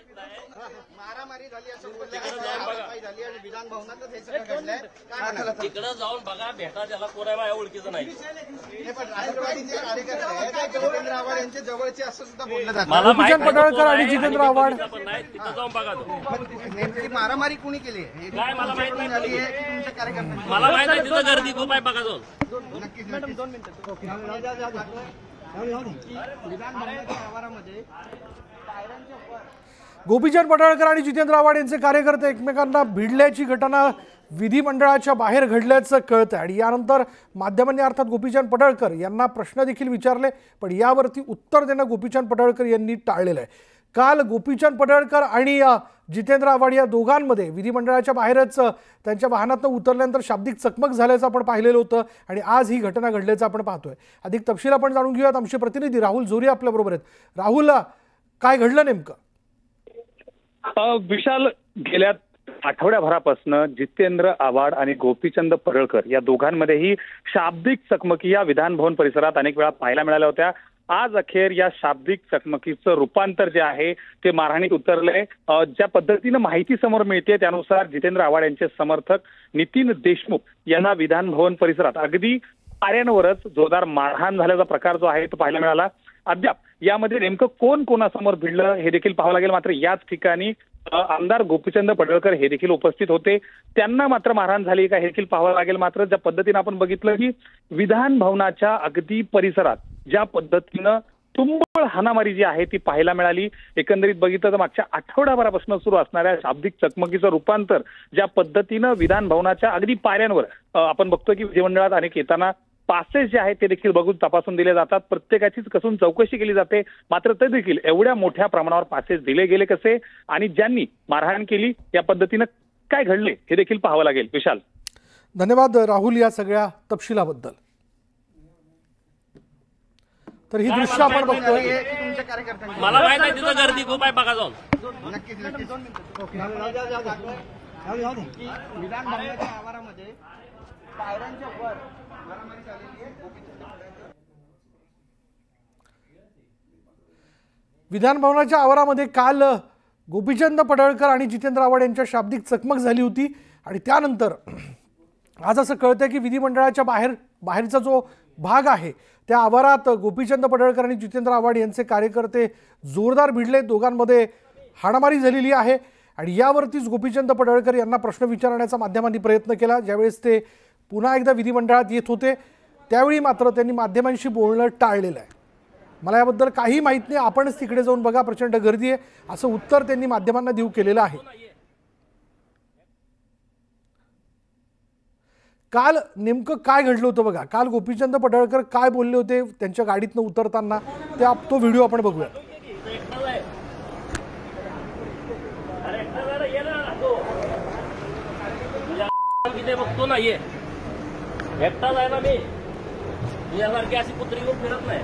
मारामारी झाली असं झाली आणि विधान भवनातच हे सगळं घडलंय. तिकडे जाऊन बघा, भेटा त्याला कोणा माझ्या ओळखीचं नाही. पण राष्ट्रवादीचे कार्यकर्ते आहेत, जितेंद्र आव्हाड यांचे जवळचे असं सुद्धा बोललं जातं. मला गोपीचंद पडळकर आणि जितेंद्र आव्हाड तिथं जाऊन बघा नेमकी मारामारी कुणी केली आहे? काय मला माहित नाही. झाली आहे की तुमच्या कार्यकर्त्यांनी? मला माहित नाही, तिथं गर्दी खूप आहे बघा जाऊन. नक्कीच मॅडम 2 मिनिटं. विधान भवनाच्या आवारामध्ये पायऱ्यांच्या वर गोपीचंद पडळकर आणि जितेंद्र आव्हाड यांचे कार्यकर्ते एकमेकांना भिडल्याची घटना विधिमंडळाच्या बाहेर घडल्याचं कळतं आणि यानंतर माध्यमांनी अर्थात गोपीचंद पडळकर यांना प्रश्न देखील विचारले, पण यावरती उत्तर देणं गोपीचंद पडळकर यांनी टाळलेलं आहे. काल गोपीचंद पडळकर आणि जितेंद्र आव्हाड या दोघांमध्ये विधिमंडळाच्या बाहेरच त्यांच्या वाहनातून उतरल्यानंतर शाब्दिक चकमक झाल्याचं आपण पाहिलेलं होतं आणि आज ही घटना घडल्याचं आपण पाहतोय. अधिक तपशील आपण जाणून घेऊयात. आमचे प्रतिनिधी राहुल जोरी आपल्याबरोबर आहेत. राहुल, काय घडलं नेमकं? विशाल, गेल्या आठवड्याभरापासून जितेंद्र आव्हाड आणि गोपीचंद पडळकर या दोघांमध्येही शाब्दिक चकमकी या विधान भवन परिसरात अनेक वेळा पाहायला मिळाल्या होत्या. आज अखेर या शाब्दिक चकमकीचं रूपांतर जे आहे ते मारहाणीत उतरलंय. ज्या पद्धतीनं माहिती समोर मिळते त्यानुसार जितेंद्र आव्हाड यांचे समर्थक नितीन देशमुख यांना विधान भवन परिसरात अगदी पाऱ्यांवरच जोरदार मारहाण झाल्याचा प्रकार जो आहे तो पाहायला मिळाला. अद्याप यामध्ये नेमकं कोण कोणासमोर भिडलं हे देखील पाहावं लागेल. मात्र याच ठिकाणी आमदार गोपीचंद पडळकर हे देखील उपस्थित होते. त्यांना मात्र मारहाण झाली का हे देखील पाहावं लागेल. मात्र ज्या पद्धतीनं आपण बघितलं की विधान भवनाच्या अगदी परिसरात ज्या पद्धतीनं तुंबळ हाणामारी जी आहे ती पाहायला मिळाली. एकंदरीत बघितलं तर मागच्या आठवड्याभरापासून सुरू असणाऱ्या शाब्दिक चकमकीचं रूपांतर ज्या पद्धतीनं विधान भवनाच्या अगदी पायऱ्यांवर आपण बघतोय की विधिमंडळात अनेक येताना पासेस जे आहेत ते देखील बघून तपासून दिले जातात. प्रत्येकाचीच कसून चौकशी केली जाते. मात्र ते देखील एवढ्या मोठ्या प्रमाणावर पासेस दिले गेले कसे आणि ज्यांनी मारहाण केली या पद्धतीनं काय घडले हे देखील पाहावं लागेल. विशाल, धन्यवाद राहुल या सगळ्या तपशिलाबद्दल. तर ही दृश्य आपण बघतोय. तुमच्या कार्यकर्त्यांनी मला माहित नाही, तिथं गर्दी खूप आहे बघा जाऊन. नक्कीच 2 मिनिटं. विधान भवनाच्या आवारामध्ये पायऱ्यांच्या वर मारामारी झालेली आहे. विधान भवनाच्या आवारामध्ये काल गोपीचंद पडळकर आणि जितेंद्र आव्हाड यांच्या शाब्दिक चकमक झाली होती आणि त्यानंतर आज असं कळतंय की विधिमंडळाच्या बाहेरचा जो भाग आहे त्या आवारात गोपीचंद पडळकर आणि जितेंद्र आव्हाड यांचे कार्यकर्ते जोरदार भिडले. दोघांमध्ये हाणामारी झालेली आहे आणि यावरतीच गोपीचंद पडळकर यांना प्रश्न विचारण्याचा माध्यमांनी प्रयत्न केला. ज्यावेळेस ते पुन्हा एकदा विधिमंडळात येत होते त्यावेळी मात्र त्यांनी माध्यमांशी बोलणं टाळलेलं आहे. मला याबद्दल काही माहीत नाही, आपणच तिकडे जाऊन बघा, प्रचंड गर्दी आहे, असं उत्तर त्यांनी माध्यमांना देऊ केलेलं आहे. काल नेमकं काय घडलं होतं बघा. काल गोपीचंद पडळकर काय बोलले होते त्यांच्या गाडीतनं उतरताना तो व्हिडिओ आपण बघूया. बघतो ना, ये एकटाच आहे ना मी, यासारखी अशी पुत्री घेऊन फिरत नाही.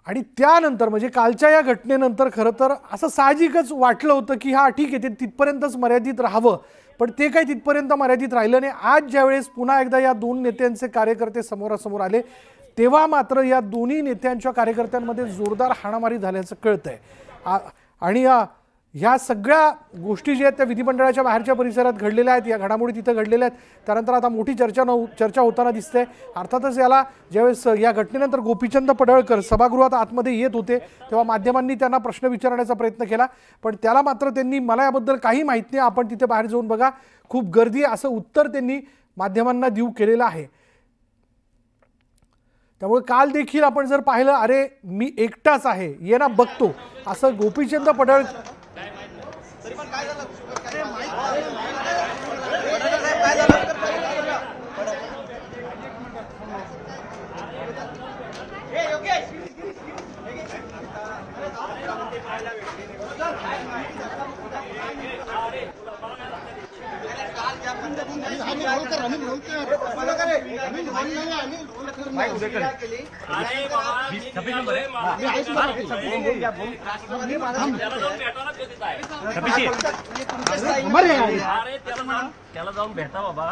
आणि त्यानंतर म्हणजे कालच्या या घटनेनंतर खरं तर असं साहजिकच वाटलं होतं की हा ठीक आहे, ते तिथपर्यंतच मर्यादित राहावं, पण ते काही तिथपर्यंत मर्यादित राहिलं नाही. आज ज्यावेळेस पुन्हा एकदा या दोन नेत्यांचे कार्यकर्ते समोरासमोर आले तेव्हा मात्र या दोन्ही नेत्यांच्या कार्यकर्त्यांमध्ये जोरदार हाणामारी झाल्याचं कळतंय. आणि ह्या सगळ्या गोष्टी ज्या आहेत त्या विधिमंडळाच्या बाहेरच्या परिसरात घडलेल्या आहेत, या घडामोडी तिथं घडलेल्या आहेत. त्यानंतर आता मोठी चर्चा होताना दिसते. अर्थातच याला ज्यावेळेस या घटनेनंतर गोपीचंद पडळकर सभागृहात आतमध्ये येत होते तेव्हा माध्यमांनी त्यांना प्रश्न विचारण्याचा प्रयत्न केला, पण त्याला मात्र त्यांनी मला याबद्दल काही माहीत नाही, आपण तिथे बाहेर जाऊन बघा, खूप गर्दी आहे, असं उत्तर त्यांनी माध्यमांना देऊ केलेलं आहे. त्यामुळे काल देखील आपण जर पाहिलं, अरे मी एकटाच आहे, ये ना बघतो, असं गोपीचंद पडळकर शिवीगाळ केली. अरे बाबा, मी निघालोय, मला त्याला जाऊन भेटा. त्याला जाऊन भेटा बाबा,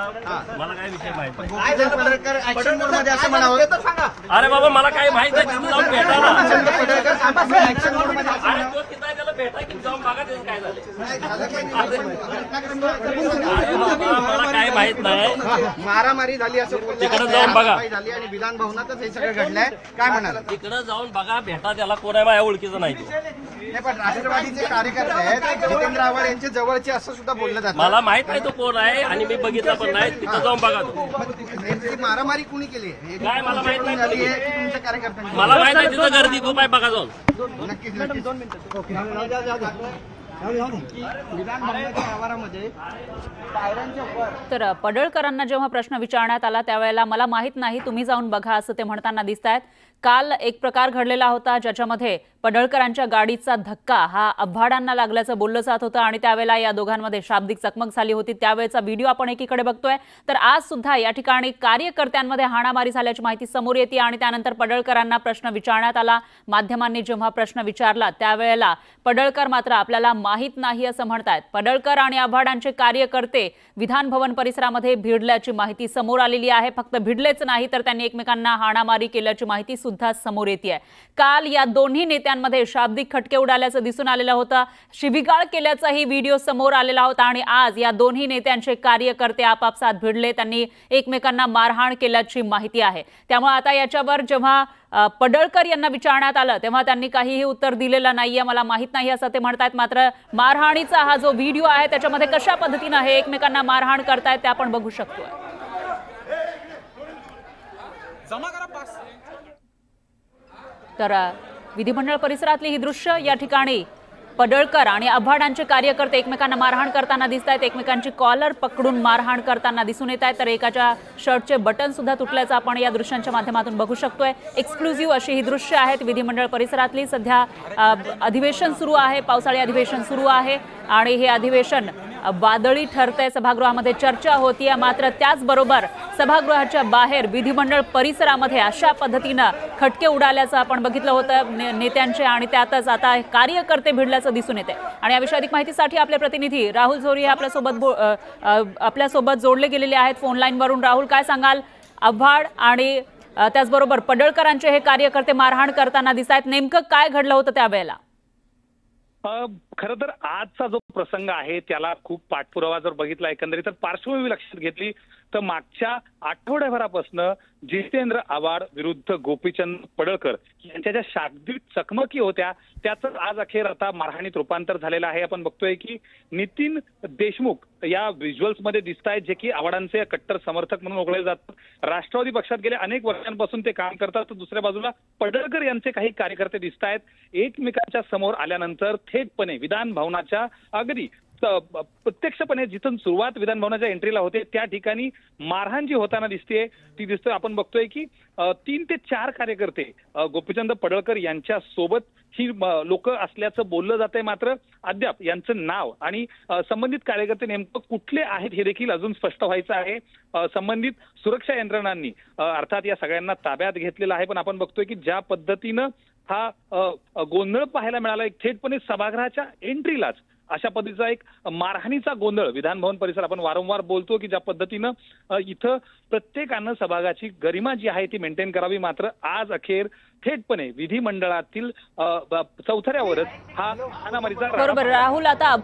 मला काय विषय माहित नाही. काय झालं पडळकर ऍक्शन मोड मध्ये असं म्हणावं ते तर सांगा. अरे बाबा, मला काय माहित नाही, तिथे जाऊन भेटा ना. पडळकर सांगा ऍक्शन मोड मध्ये असं अरे तो तिथं आहे, त्याला भेटा की जाऊन बघा त्याचं काय झालं. अरे बाबा, मला काय माहित नाही. मारामारी झाली असं बोलले. तिकडे जाऊन बघा. झाली आणि विधान भवनातच हे सगळं घडलंय. काय म्हणाल? तिकडं जाऊन बघा, भेटा त्याला. कोण आहे माझ्या ओळखीचं नाही तो. नाही पण राष्ट्रवादीचे कार्यकर्ते आहेत जितेंद्र आव्हाड यांचे जवळचे असं सुद्धा बोललं जातं. मला माहित नाही तो कोण आहे आणि मी बघितला पण नाही. तिथं जाऊन बघा तो. नेमकी मारामारी कुणी केली काय मला माहित नाही. झाली आहे की तुमच्या कार्यकर्त्यांनी? मला माहित नाही, तिथं गर्दी खूप आहे, बघा जाऊन. नक्कीच नक्कीच 2 मिनिटं. विधान भवनाच्या आवारामध्ये पायऱ्यांच्या वर तर पडळकरांना जेव्हा प्रश्न विचारण्यात आला त्यावेळेला मला माहित नाही, तुम्ही जाऊन बघा असं ते म्हणताना दिसतायत. काल एक प्रकार घडलेला होता ज्याच्यामध्ये पडळकरांच्या गाडीचा धक्का हा आव्हाडांना लागल्याचं बोललं जात होतं आणि त्यावेळेला या दोघांमध्ये शाब्दिक चकमक झाली होती. त्यावेळेचा व्हिडिओ आपण एकीकडे बघतोय. तर आज सुद्धा या ठिकाणी कार्यकर्त्यांमध्ये हाणामारी झाल्याची माहिती समोर येते आणि त्यानंतर पडळकरांना प्रश्न विचारण्यात आला. माध्यमांनी जेव्हा प्रश्न विचारला त्यावेळेला पडळकर मात्र आपल्याला माहित नाही असं म्हणतायत. पडळकर आणि आव्हाडांचे कार्यकर्ते विधान भवन परिसरामध्ये भिडल्याची माहिती समोर आलेली आहे. फक्त भिडलेच नाही तर त्यांनी एकमेकांना हाणामारी केल्याची माहिती सुद्धा समोर येते. काल या दोन्ही नेत्यांमध्ये शाब्दिक खटके उडाल्याचं दिसून आलेलं होतं. शिवीगाळ केल्याचाही व्हिडिओ समोर आलेला होता आणि आज या दोन्ही नेत्यांचे कार्यकर्ते आपापसात भिडले. त्यांनी एकमेकांना मारहाण केल्याची माहिती आहे. त्यामुळे आता याच्यावर जेव्हा पडळकर यांना विचारण्यात आलं तेव्हा त्यांनी काहीही उत्तर दिलेलं नाहीये. मला माहित नाही असं ते म्हणतायत. मात्र मारहाणीचा हा जो व्हिडिओ आहे त्याच्यामध्ये कशा पद्धतीनं हे एकमेकांना मारहाण करतायत ते आपण बघू शकतो. तर विधिमंडळ परिसरातली ही दृश्य या ठिकाणी पडळकर आणि आव्हाडांचे कार्यकर्ते एकमेकांना मारहाण करताना दिसत आहेत. एकमेकांची कॉलर पकडून मारहाण करताना दिसून येत आहेत. तर एकाच्या शर्टचे बटन सुद्धा तुटल्याचं आपण या दृश्यांच्या माध्यमातून बघू शकतोय. एक्सक्लुझिव्ह अशी ही दृश्य आहेत विधिमंडळ परिसरातली. सध्या अधिवेशन सुरू आहे, पावसाळी अधिवेशन सुरू आहे आणि हे अधिवेशन वादळी ठरतंय. सभागृहामध्ये चर्चा होतीये. मात्र त्याचबरोबर सभागृहाच्या बाहेर विधिमंडळ परिसरामध्ये अशा पद्धतीनं खटके उडाल्याचं आपण बघितलं होतं नेत्यांचे आणि त्यातच आता कार्यकर्ते भिडल्याचं दिसून येते. आणि या विषयी अधिक माहितीसाठी आपले प्रतिनिधी राहुल झोरी हे आपल्यासोबत जोडले गेलेले आहेत फोन लाईनवरून. राहुल, काय सांगाल? आव्हाड आणि त्याचबरोबर पडळकरांचे हे कार्यकर्ते मारहाण करताना दिसत आहेत. नेमकं काय घडलं होतं त्यावेळेला? खरं तर आजचा जो प्रसंग आहे त्याला खूप पाठपुरावा जर बघितला एकंदरीत तर पार्श्वभूमी लक्षात घेतली तर मागच्या आठवड्याभरापासून जितेंद्र आव्हाड विरुद्ध गोपीचंद पडळकर यांच्या ज्या शाब्दिक चकमकी होत्या त्याचं आज अखेर आता मारहाणीत रूपांतर झालेलं आहे. आपण बघतोय की नितीन देशमुख या व्हिज्युअल्स मध्ये दिसत आहेत जे की आव्हाडांचे कट्टर समर्थक म्हणून ओळखले जातात. राष्ट्रवादी पक्षात गेल्या अनेक वर्षांपासून ते काम करतात. तर दुसऱ्या बाजूला पडळकर यांचे काही कार्यकर्ते दिसत आहेत. एकमेकांच्या समोर आल्यानंतर थेटपणे विधान भवनाच्या अगदी प्रत्यक्षपणे जिथून सुरुवात विधान भवनाच्या एंट्रीला होते त्या ठिकाणी मारहाण जी होताना दिसते ती दिसतोय. आपण बघतोय की 3 ते 4 कार्यकर्ते गोपीचंद पडळकर यांच्या सोबत ही लोक असल्याचं बोललं जातंय. मात्र अद्याप यांचं नाव आणि संबंधित कार्यकर्ते नेमकं कुठले आहेत हे देखील अजून स्पष्ट व्हायचं आहे. संबंधित सुरक्षा यंत्रणांनी अर्थात या सगळ्यांना ताब्यात घेतलेलं आहे. पण आपण बघतोय की ज्या पद्धतीनं हा गोंधळ पाहायला मिळाला एक थेटपणे सभागृहाच्या एंट्रीलाच अशा पद्धतीचा एक मारहाणीचा गोंधळ विधान भवन परिसर आपण वारंवार बोलतो की ज्या पद्धतीनं इथं प्रत्येकानं सभागृहाची गरिमा जी आहे ती मेंटेन करावी. मात्र आज अखेर थेटपणे विधिमंडळातील चौथऱ्यावरच हा हाणामारीचा बरोबर. राहुल, आता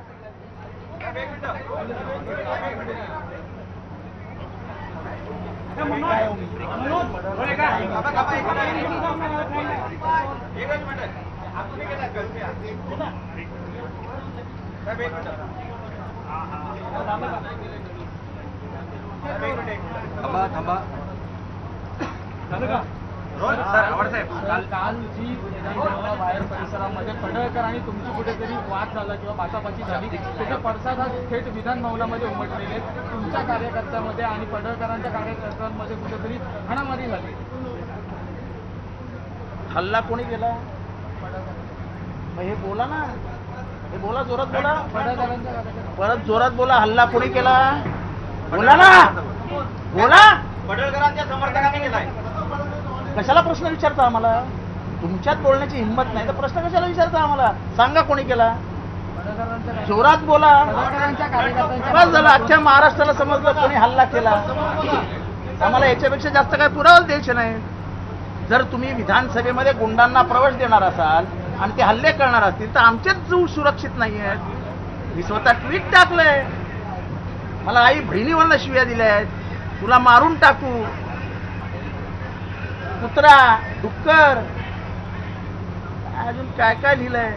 थांबा. काल जी बाहेर परिसरामध्ये पडळकर आणि तुमची कुठेतरी वाद झाला किंवा बाचाबाची झाली त्याचे पडसाद हा थेट विधान भवनामध्ये उमटलेले तुमच्या कार्यकर्त्यामध्ये आणि पडळकरांच्या कार्यकर्त्यांमध्ये कुठेतरी हाणामारी झाली. हल्ला कोणी केला? हे बोला ना, हे बोला, जोरात बोला, परत जोरात बोला. हल्ला कोणी केला? बोला ना, बोला. पडळकरांच्या समर्थकांनी केलाय. कशाला प्रश्न विचारता आम्हाला? तुमच्यात बोलण्याची हिंमत नाही तर प्रश्न कशाला विचारता आम्हाला? सांगा कोणी केला? जोरात बोला. बस झालं, अख्ख्या महाराष्ट्राला समजलं कोणी हल्ला केला. आम्हाला याच्यापेक्षा जास्त काय पुरावा द्यायचे नाही. जर तुम्ही विधानसभेमध्ये गुंडांना प्रवेश देणार असाल आणि ते हल्ले करणार असतील तर आमचेच जीव सुरक्षित नाही आहेत. मी स्वतः ट्विट टाकलंय, मला आई बहिणीवरनं शिव्या दिल्या आहेत, तुला मारून टाकू, कुत्रा, डुक्कर, अजून काय काय लिहिलंय.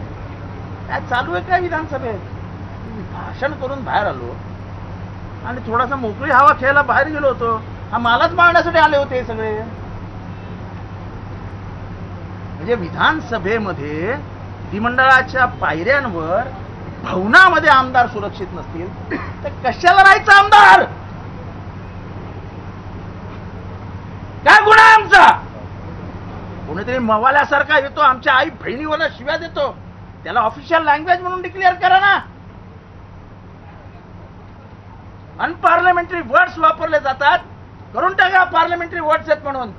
काय चालू आहे काय विधानसभेत? भाषण करून बाहेर आलो आणि थोडासा मोकळी हवा खेळायला बाहेर गेलो होतो. हा मालाच मारण्यासाठी आले होते सगळे. म्हणजे विधानसभेमध्ये विधिमंडळाच्या पायऱ्यांवर भवनामध्ये आमदार सुरक्षित नसतील तर कशाला राहायचं आमदार? काय गुन्हा आहे आमचा? कोणीतरी मवाल्यासारखा येतो आमच्या आई बहिणीवर शिव्या देतो, त्याला ऑफिशियल लँग्वेज म्हणून डिक्लेअर करा ना. अनपार्लमेंटरी वर्ड्स वापरले जातात, करून टाका पार्लमेंटरी वर्ड्स आहेत म्हणून.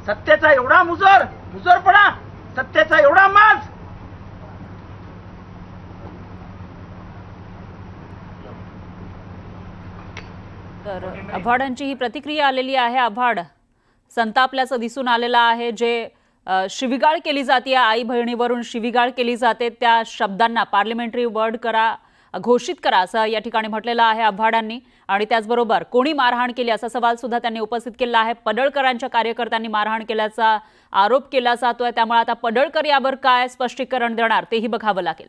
सत्तेचा एवढा मुजरपणा, सत्तेचा एवढा माज. तर आव्हाडांची ही प्रतिक्रिया आलेली आहे. आव्हाड संतापल्याचं दिसून आलेलं आहे. जे शिवीगाळ केली जाते, आई बहिणीवरून शिवीगाळ केली जाते, त्या शब्दांना पार्लमेंटरी वर्ड करा, घोषित करा असं या ठिकाणी म्हटलेलं आहे आव्हाडांनी. आणि त्याचबरोबर कोणी मारहाण केली असा सवाल सुद्धा त्यांनी उपस्थित केला आहे. पडळकरांच्या कार्यकर्त्यांनी मारहाण केल्याचा आरोप केला जातोय. त्यामुळे आता पडळकर यावर काय स्पष्टीकरण देणार तेही बघावं लागेल.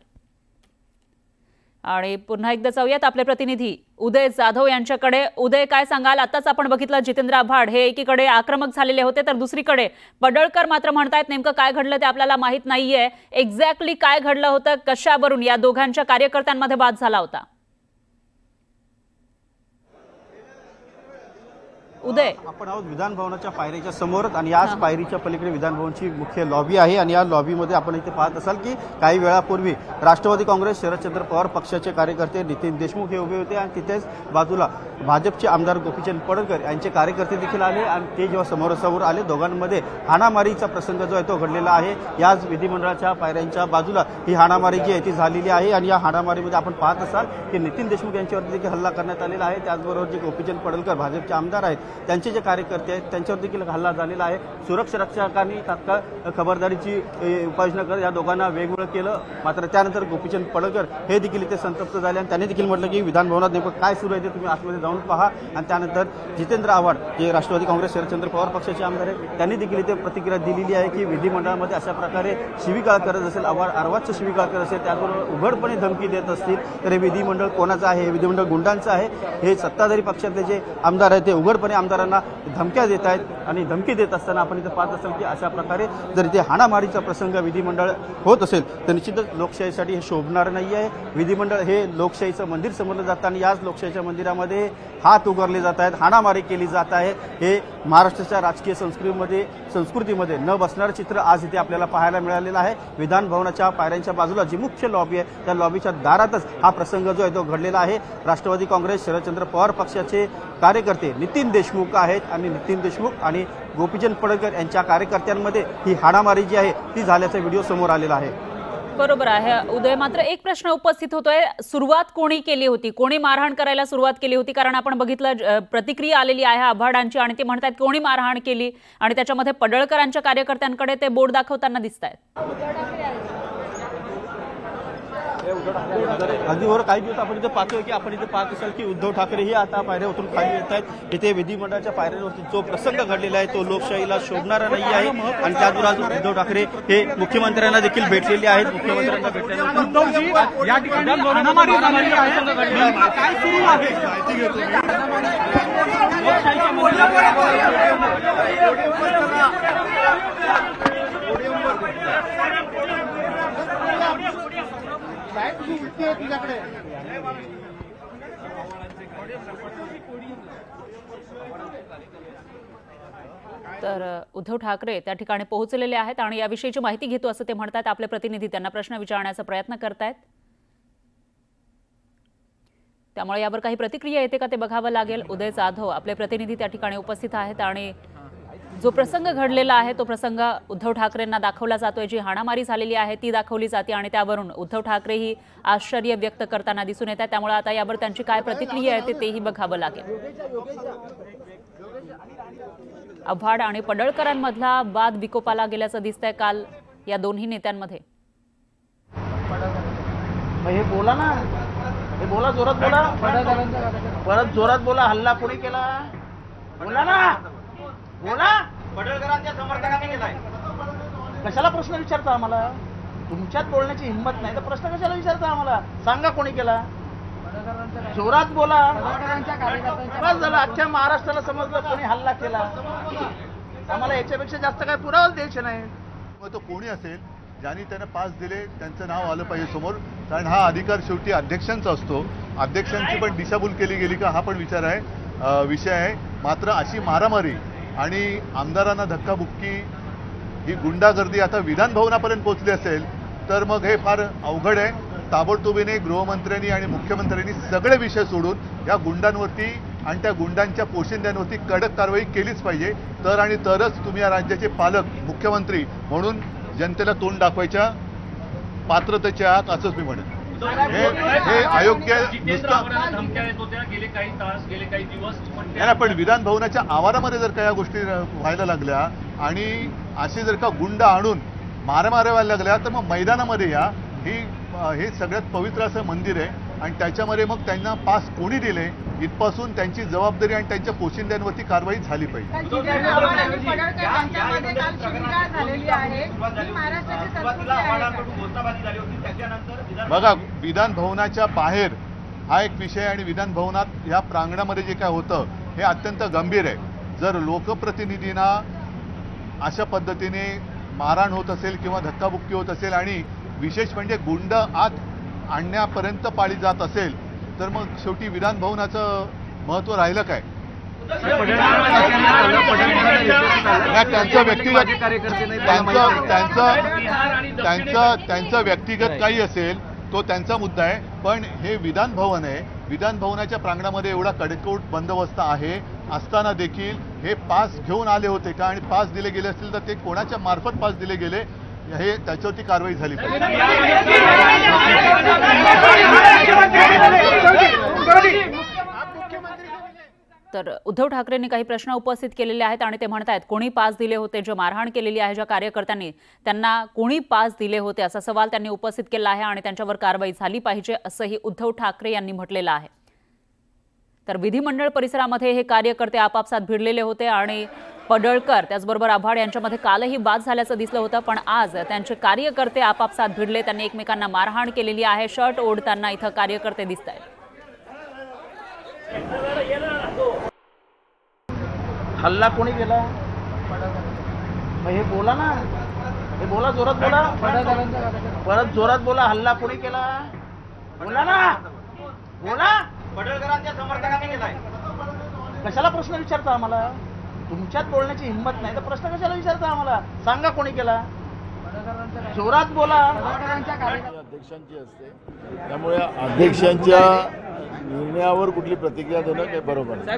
आणि पुन्हा एकदा जाऊयात आपले प्रतिनिधी उदय जाधव यांच्याकडे. उदय, काय सांगाल? आताच आपण बघितलं जितेंद्र आव्हाड हे एकीकडे आक्रमक झालेले होते तर दुसरीकडे पडळकर मात्र म्हणतायत नेमकं काय घडलं ते आपल्याला माहित नाहीये. एक्झॅक्टली काय घडलं होतं, कशावरून या दोघांच्या कार्यकर्त्यांमध्ये वाद झाला होता? उदय, आपण आहोत विधान भवनाच्या पायरीच्या समोर आणि याच पायरीच्या पलीकडे विधान भवनची मुख्य लॉबी आहे. आणि या लॉबीमध्ये आपण इथे पाहत असाल की काही वेळापूर्वी राष्ट्रवादी काँग्रेस शरदचंद्र पवार पक्षाचे कार्यकर्ते नितीन देशमुख हे उभे होते आणि तिथेच बाजूला भाजपचे आमदार गोपीचंद पडळकर यांचे कार्यकर्ते देखील आले आणि ते जेव्हा समोरासमोर आले दोघांमध्ये हाणामारीचा प्रसंग जो आहे तो घडलेला आहे. याच विधिमंडळाच्या पायऱ्यांच्या बाजूला ही हाणामारी जी आहे ती झालेली आहे. आणि या हाणामारीमध्ये आपण पाहत असाल की नितीन देशमुख यांच्यावरती देखील हल्ला करण्यात आलेला आहे. त्याचबरोबर जे गोपीचंद पडळकर भाजपचे आमदार आहेत त्यांचे जे कार्यकर्ते आहेत त्यांच्यावर देखील हल्ला झालेला आहे. सुरक्षा रक्षकांनी तात्काळ खबरदारीची उपाययोजना करत या दोघांना वेगवेगळं केलं. मात्र त्यानंतर गोपीचंद पडळकर हे देखील इथे संतप्त झाले आणि त्यांनी देखील म्हटलं की विधान भवनात नेमकं काय सुरू आहे ते तुम्ही आतमध्ये जाऊन पहा. आणि त्यानंतर जितेंद्र आव्हाड जे राष्ट्रवादी काँग्रेस शरदचंद्र पवार पक्षाचे आमदार आहेत त्यांनी देखील इथे प्रतिक्रिया दिलेली आहे की विधिमंडळामध्ये अशा प्रकारे शिवीगाळ करत असेल, अर्वाच्य शिवीगाळ करत असेल, त्याबरोबर उघडपणे धमकी देत असतील तर हे विधिमंडळ कोणाचं आहे? हे विधिमंडळ गुंडांचं आहे. हे सत्ताधारी पक्षातले जे आमदार आहेत ते उघडपणे आमदारांना धमक्या देत आहेत. आणि धमकी देत असताना आपण इथे पाहत असाल की अशा प्रकारे जर इथे हाणामारीचा प्रसंग विधिमंडळ होत असेल तर निश्चितच लोकशाहीसाठी हे शोभणार नाही आहे. विधिमंडळ हे लोकशाहीचं मंदिर समजलं जातं आणि याच लोकशाहीच्या मंदिरामध्ये हात उगारले जात आहेत, हाणामारी केली जात आहे. हे महाराष्ट्राच्या राजकीय संस्कृतीमध्ये न बसणारं चित्र आज इथे आपल्याला पाहायला मिळालेलं आहे. विधान भवनाच्या पायऱ्यांच्या बाजूला जी मुख्य लॉबी आहे त्या लॉबीच्या दारातच हा प्रसंग जो आहे तो घडलेला आहे. राष्ट्रवादी काँग्रेस शरदचंद्र पवार पक्षाचे कार्यकर्ते नितीन देशमुख आहेत आणि नितीन देशमुख आणि गोपीचंद पडळकर यांच्या कार्यकर्त्यांमध्ये ही हाणामारी जी आहे ती झाल्याचा व्हिडिओ समोर आलेला आहे. बरोबर आहे उदय. मात्र एक प्रश्न उपस्थित होतोय, सुरुवात कोणी केली होती? कोणी मारहाण करायला सुरुवात केली होती? कारण आपण बघितलं प्रतिक्रिया आलेली आहे आव्हाडांची आणि ते म्हणतात कोणी मारहाण केली आणि त्याच्यामध्ये पडळकरांच्या कार्यकर्त्यांकडे ते बोर्ड दाखवताना दिसत आहेत. अगदी बरोबर. काही दिवस आपण इथे पाहतोय की आपण इथे पाहत असाल की उद्धव ठाकरे हे आता पायऱ्या उतरून खाली येत आहेत. इथे विधिमंडळाच्या पायऱ्यांवरती जो प्रसंग घडलेला आहे तो लोकशाहीला शोभणारा नाही आहे. आणि त्याचबरोबर उद्धव ठाकरे हे मुख्यमंत्र्यांना देखील भेटलेले आहेत. मुख्यमंत्र्यांना भेटल्यानंतर या ठिकाणी तर उद्धव ठाकरे त्या ठिकाणी पोहोचलेले आहेत आणि याविषयीची माहिती घेतो असं ते म्हणतात. आपले प्रतिनिधी त्यांना प्रश्न विचारण्याचा प्रयत्न करतायत, त्यामुळे यावर काही प्रतिक्रिया येते का ते बघावं लागेल. उदय जाधव आपले प्रतिनिधी त्या ठिकाणी उपस्थित आहेत आणि जो प्रसंग घडलेला आहे तो प्रसंग उद्धव ठाकरेंना दाखवला जातोय। जी हाणामारी झालेली आहे ती दाखवली जाते आणि त्यावरून उद्धव ठाकरे ही आश्चर्य व्यक्त करताना दिसून येत आहे। त्यामुळे आता यावर त्यांची काय प्रतिक्रिया आहे तेही बघावं लागेल। आव्हाड आणि पडळकरांमधला वाद विकोपाला गेल्याचं दिसतंय काल या दोन्ही नेत्यांमध्ये। हे बोला ना, हे बोला, जोरात बोला, परत जोरात बोला। हल्ला कोणी केला? बोला ना, बोला। पडळकरांच्या समर्थकांनी केलाय। कशाला प्रश्न विचारता आम्हाला? तुमच्यात बोलण्याची हिंमत नाही तर प्रश्न कशाला विचारता आम्हाला? सांगा कोणी केला? जोरात बोला। बस झालं, अख्ख्या महाराष्ट्राला समजलं कोणी हल्ला केला। आम्हाला याच्यापेक्षा जास्त काय पुरावा द्यायचे नाही। मग तो कोणी असेल ज्यांनी त्यांना पास दिले त्यांचं नाव आलं पाहिजे समोर, कारण हा अधिकार शेवटी अध्यक्षांचा असतो। अध्यक्षांची पण दिशाभूल केली गेली का हा पण विषय आहे। मात्र अशी मारामारी आणि आमदारांना धक्काबुक्की, ही गुंडागर्दी आता विधान भवनापर्यंत पोहोचली असेल तर मग हे फार अवघड आहे। ताबडतोबीने गृहमंत्र्यांनी आणि मुख्यमंत्र्यांनी सगळे विषय सोडून या गुंडांवरती आणि त्या गुंडांच्या पोशिंद्यांवरती कडक कारवाई केलीच पाहिजे। तरच तुम्ही या राज्याचे पालक मुख्यमंत्री म्हणून जनतेला तोंड दाखवायच्या पात्रतेचे आहात असंच मी म्हणेन। हे अयोग्य गेले काही तास, गेले काही दिवस पण विधान भवनाच्या आवारामध्ये जर का या गोष्टी व्हायला लागल्या आणि असे जर का गुंड आणून मारामाऱ्या व्हायला लागल्या तर मग मैदानामध्ये या। हे सगळ्यात पवित्र असं मंदिर आहे आणि त्याच्यामध्ये मग त्यांना पास कोणी दिले इथपासून त्यांची जबाबदारी आणि त्यांच्या पोशिंद्यांवरती कारवाई झाली पाहिजे। बघा, विधान भवनाच्या बाहेर हा एक विषय आणि विधान भवनात या प्रांगणामध्ये जे काय होतं हे अत्यंत गंभीर आहे। जर लोकप्रतिनिधींना अशा पद्धतीने मारहाण होत असेल किंवा धक्काबुक्की होत असेल आणि विशेष म्हणजे गुंड आत आणण्यापर्यंत पाळी जात असेल तर मग शेवटी विधान भवनाचं महत्त्व राहिलं काय? त्यांचं व्यक्तिगत काही असेल तो त्यांचा मुद्दा आहे, पण हे विधान भवन आहे। विधान भवनाच्या प्रांगणामध्ये एवढा कडेकोट बंदोबस्त आहे असताना देखील हे पास घेऊन आले होते का आणि पास दिले गेले असतील तर ते कोणाच्या मार्फत पास दिले गेले हे त्याच्यावरती कारवाई झाली पाहिजे। तर उद्धव ठाकरेंनी काही प्रश्न उपस्थित केलेले आहेत आणि ते म्हणतात कोणी पास दिले होते, जे मारहाण केलेली आहे ज्या कार्यकर्त्यांनी त्यांना कोणी पास दिले होते असा सवाल त्यांनी उपस्थित केला आहे आणि त्यांच्यावर कारवाई झाली पाहिजे असंही उद्धव ठाकरे यांनी म्हटलेलं आहे। तर विधिमंडळ परिसरामध्ये हे कार्यकर्ते आपापसात भिडलेले होते आणि पडळकर त्याचबरोबर आव्हाड यांच्यामध्ये कालही वाद झाल्याचं दिसलं होतं, पण आज त्यांचे कार्यकर्ते आपापसात भिडले, त्यांनी एकमेकांना मारहाण केलेली आहे। शर्ट ओढताना इथं कार्यकर्ते दिसत आहेत। हल्ला कोणी केला? हे बोला ना, हे बोला, जोरात बोला, परत जोरात बोला। हल्ला कोणी केला? बोला ना, बोला। पडळकरांच्या समर्थकांनी केलाय। कशाला प्रश्न विचारता आम्हाला? तुमच्यात बोलण्याची हिंमत नाही तर प्रश्न कशाला विचारता आम्हाला? सांगा कोणी केला? जोरात बोला। अध्यक्षांची असते, त्यामुळे अध्यक्षांच्या निर्णयावर कुठली प्रतिक्रिया देणं काही बरोबर नाही।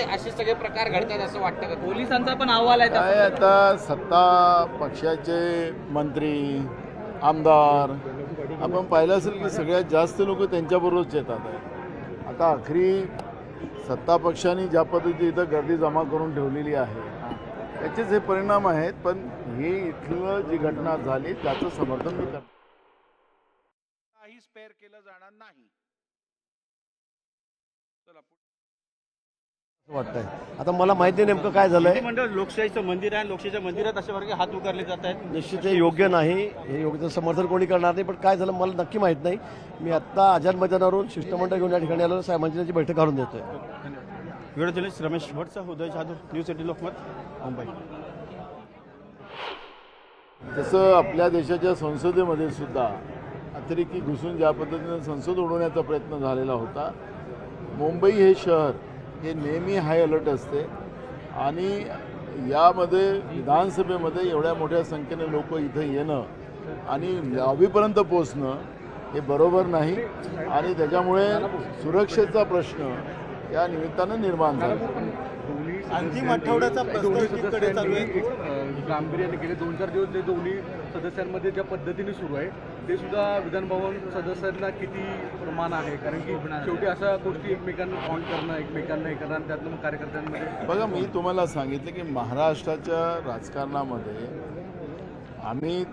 असे सगळे प्रकार घडतात असं वाटतं का? पोलिसांचा पण अहवाल आहे। आता सत्ता पक्षाचे मंत्री आमदार आपण पाहिलं असेल की सगळ्यात जास्त लोक त्यांच्याबरोबरच येतात। आता आखरी सत्ता पक्षाने ज्या पद्धतीने इथं गर्दी जमा करून ठेवलेली आहे त्याचेच हे परिणाम आहेत, पण हे इथलं जी घटना झाली त्याचं समर्थन मी करतो। काही स्पेअर केलं जाणार नाही वाटतंय। आता मला माहिती नेमकं काय झालंय। मंडळ लोकशाहीचं मंदिर आहे, लोकशाहीच्या मंदिरात अशा प्रकारे हात उगारले जात आहेत। निश्चित हे योग्य नाही, हे योग्य समर्थन कोणी करणार नाही, पण काय झालं मला नक्की माहित नाही। मी आता आझाद मैदानावरून शिष्टमंडळ घेऊन या ठिकाणी आलो, साहेबांची बैठक घालून देतोय। व्हिडिओ जर्नलिस्ट रमेश भटचा, उदय जाधव, न्यूज 18 लोकमत, मुंबई। तसं आपल्या देशाच्या संसदेमध्ये सुद्धा अतिरेकी घुसून ज्या पद्धतीने संसद उडवण्याचा प्रयत्न झालेला होता, मुंबई हे शहर हे नेहमी हाय अलर्ट असते आणि यामध्ये विधानसभेमध्ये एवढ्या मोठ्या संख्येने लोक इथं येणं आणि लॉबीपर्यंत पोहोचणं हे बरोबर नाही आणि त्याच्यामुळे सुरक्षेचा प्रश्न या निमित्तानं निर्माण झाला. अंतिम आठवड्याचा प्रश्न चालू आहे. गांभीर्याने गेले 2-4 दिवस जे दोन्ही सदस्यांमध्ये ज्या पद्धतीने सुरू आहे ते सुद्धा विधान भवन सदस्यांना किती प्रमाण आहे, कारण की शेवटी अशा गोष्टी एकमेकांना ऑन करणं, एकमेकांना हे करणं, त्यातनं मग कार्यकर्त्यांमध्ये. बघा, मी तुम्हाला सांगितलं की महाराष्ट्राच्या राजकारणामध्ये आम्ही